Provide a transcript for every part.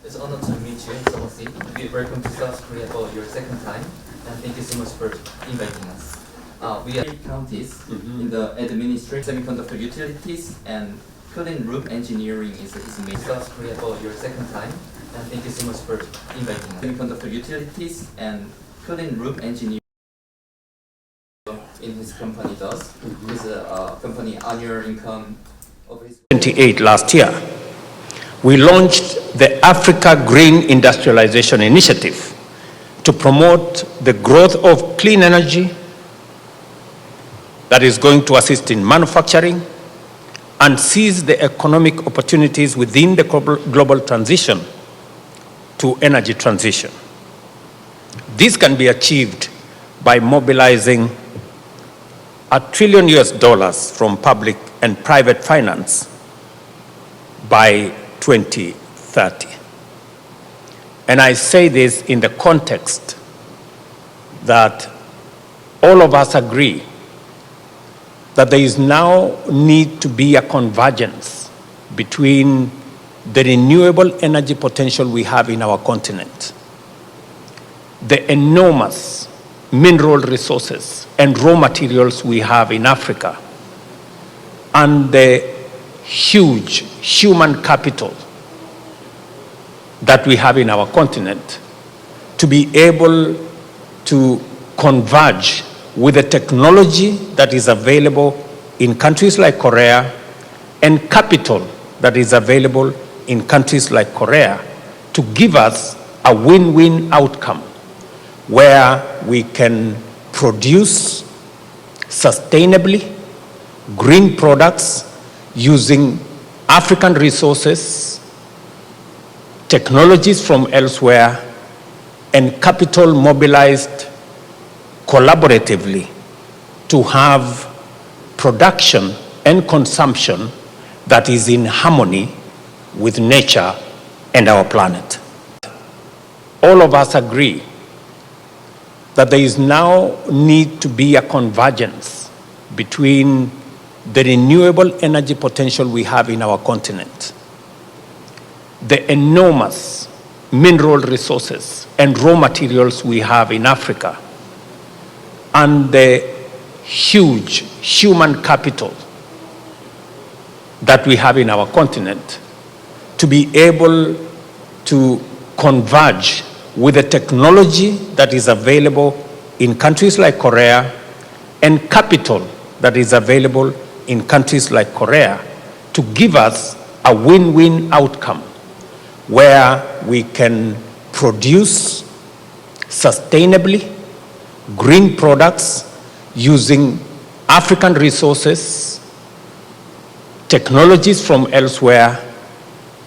It's an honor to meet you, Somosi. Welcome to South Korea for your second time, and thank you so much for inviting us. We are 8 counties in the administration, semiconductor utilities, and clean room engineering is made. South Korea for your second time, and thank you so much for inviting us. Semiconductor utilities and clean room engineering in his company does. His company annual income of his 28 last year. We launched the Africa Green Industrialization Initiative to promote the growth of clean energy that is going to assist in manufacturing and seize the economic opportunities within the global transition to energy transition. This can be achieved by mobilizing $1 trillion from public and private finance by 2030. And I say this in the context that all of us agree that there is now need to be a convergence between the renewable energy potential we have in our continent, the enormous mineral resources and raw materials we have in Africa, and the huge human capital that we have in our continent, to be able to converge with the technology that is available in countries like Korea and capital that is available in countries like Korea to give us a win-win outcome where we can produce sustainably green products using African resources, technologies from elsewhere, and capital mobilized collaboratively to have production and consumption that is in harmony with nature and our planet. All of us agree that there is now need to be a convergence between the renewable energy potential we have in our continent, the enormous mineral resources and raw materials we have in Africa, and the huge human capital that we have in our continent, to be able to converge with the technology that is available in countries like Korea and capital that is available in countries like Korea to give us a win-win outcome where we can produce sustainably green products using African resources, technologies from elsewhere,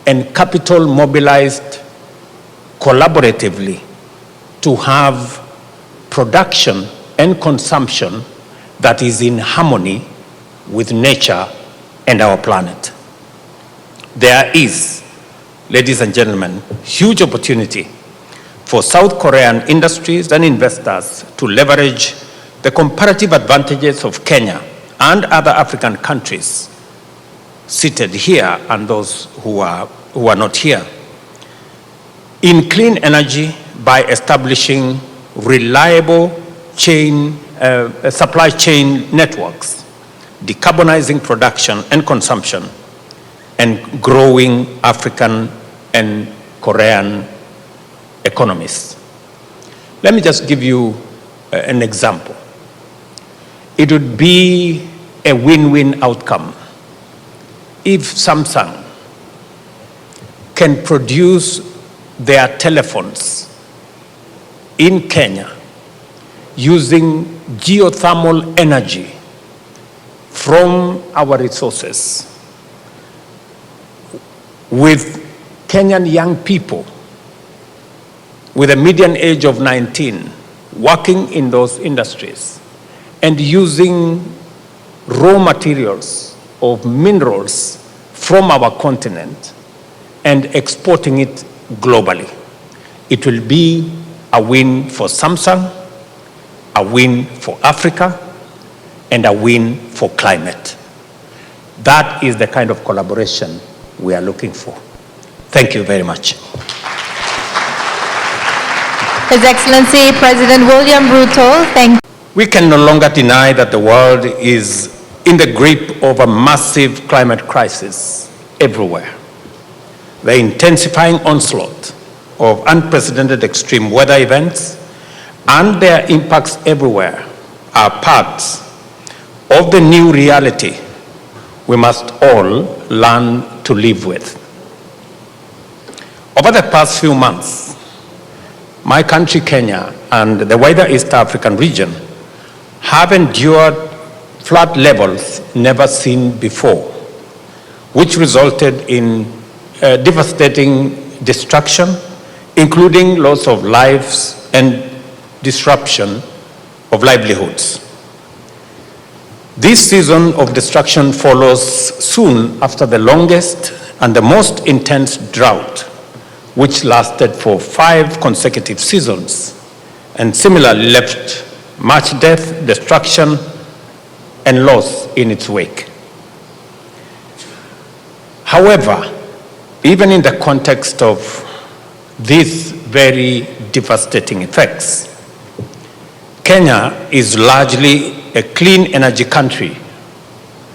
and capital mobilized collaboratively to have production and consumption that is in harmony with nature and our planet. There is, ladies and gentlemen, huge opportunity for South Korean industries and investors to leverage the comparative advantages of Kenya and other African countries seated here and those who are not here in clean energy by establishing reliable supply chain networks, decarbonizing production and consumption, and growing African and Korean economies. Let me just give you an example. It would be a win-win outcome if Samsung can produce their telephones in Kenya using geothermal energy from our resources, with Kenyan young people with a median age of 19 working in those industries and using raw materials of minerals from our continent and exporting it globally. It will be a win for Samsung, a win for Africa, and a win for climate. That is the kind of collaboration we are looking for. Thank you very much. His Excellency President William Ruto, thank you. We can no longer deny that the world is in the grip of a massive climate crisis everywhere. The intensifying onslaught of unprecedented extreme weather events and their impacts everywhere are parts of the new reality we must all learn to live with. Over the past few months, my country, Kenya, and the wider East African region have endured flood levels never seen before, which resulted in devastating destruction, including loss of lives and disruption of livelihoods. This season of destruction follows soon after the longest and the most intense drought, which lasted for 5 consecutive seasons and similarly left much death, destruction, and loss in its wake. However, even in the context of these very devastating effects, Kenya is largely a clean energy country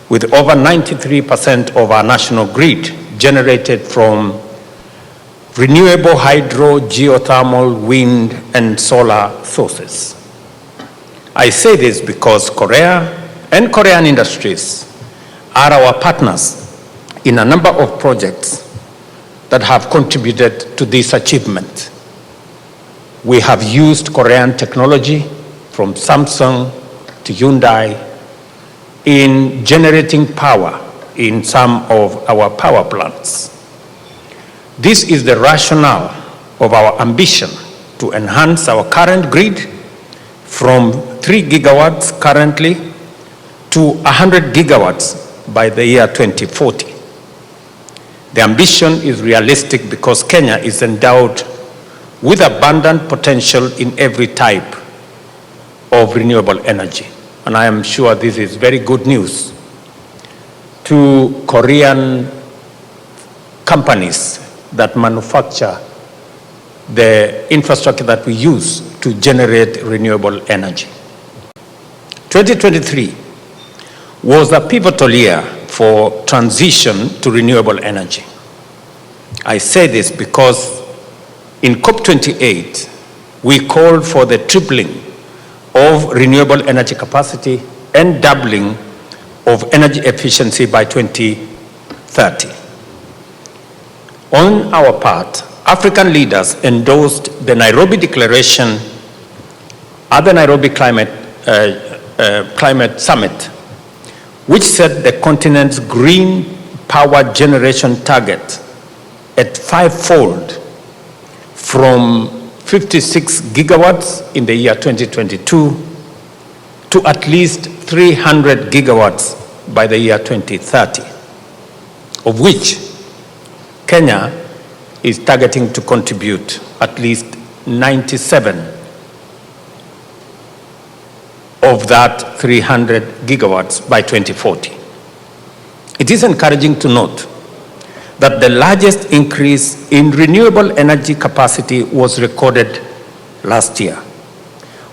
with over 93% of our national grid generated from renewable hydro, geothermal, wind, and solar sources. I say this because Korea and Korean industries are our partners in a number of projects that have contributed to this achievement. We have used Korean technology from Samsung to Hyundai in generating power in some of our power plants. This is the rationale of our ambition to enhance our current grid from 3 gigawatts currently to 100 gigawatts by the year 2040. The ambition is realistic because Kenya is endowed with abundant potential in every type of renewable energy. And I am sure this is very good news to Korean companies that manufacture the infrastructure that we use to generate renewable energy. 2023 was a pivotal year for transition to renewable energy. I say this because in COP28, we called for the tripling of renewable energy capacity and doubling of energy efficiency by 2030. On our part, African leaders endorsed the Nairobi Declaration at the Nairobi Climate Summit, which set the continent's green power generation target at 5-fold from 56 gigawatts in the year 2022 to at least 300 gigawatts by the year 2030, of which Kenya is targeting to contribute at least 97 of that 300 gigawatts by 2040. It is encouraging to note that the largest increase in renewable energy capacity was recorded last year,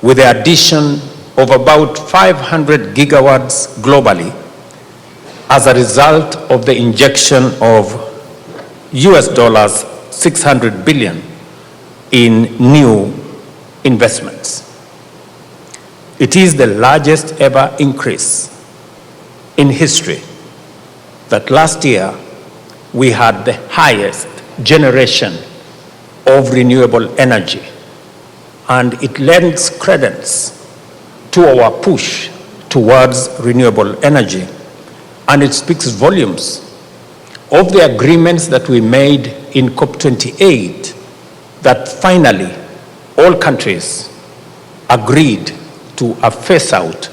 with the addition of about 500 gigawatts globally as a result of the injection of US $600 billion in new investments. It is the largest ever increase in history that last year we had the highest generation of renewable energy, and it lends credence to our push towards renewable energy, and it speaks volumes of the agreements that we made in COP28 that finally all countries agreed to a phase out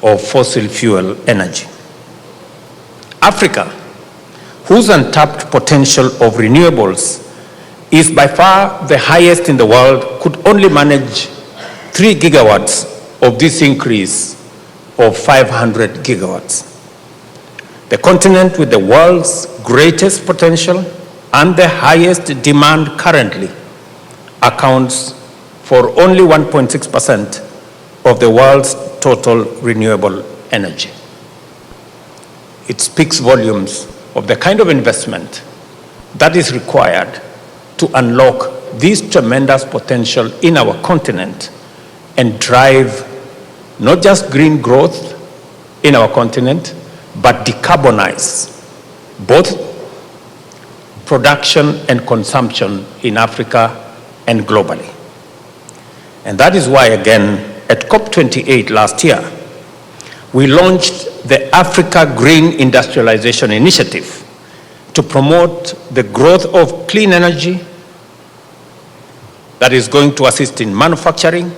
of fossil fuel energy. Africa, whose untapped potential of renewables is by far the highest in the world, could only manage 3 gigawatts of this increase of 500 gigawatts. The continent with the world's greatest potential and the highest demand currently accounts for only 1.6% of the world's total renewable energy. It speaks volumes of the kind of investment that is required to unlock this tremendous potential in our continent and drive not just green growth in our continent, but decarbonize both production and consumption in Africa and globally. And that is why, again, at COP28 last year, we launched the Africa Green Industrialization Initiative to promote the growth of clean energy that is going to assist in manufacturing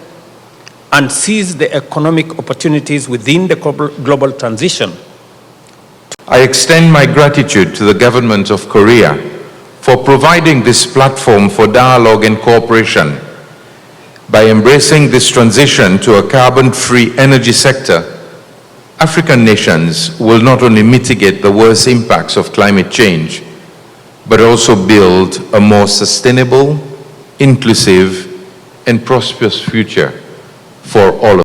and seize the economic opportunities within the global transition. I extend my gratitude to the government of Korea for providing this platform for dialogue and cooperation. By embracing this transition to a carbon-free energy sector, African nations will not only mitigate the worst impacts of climate change, but also build a more sustainable, inclusive, and prosperous future for all of us.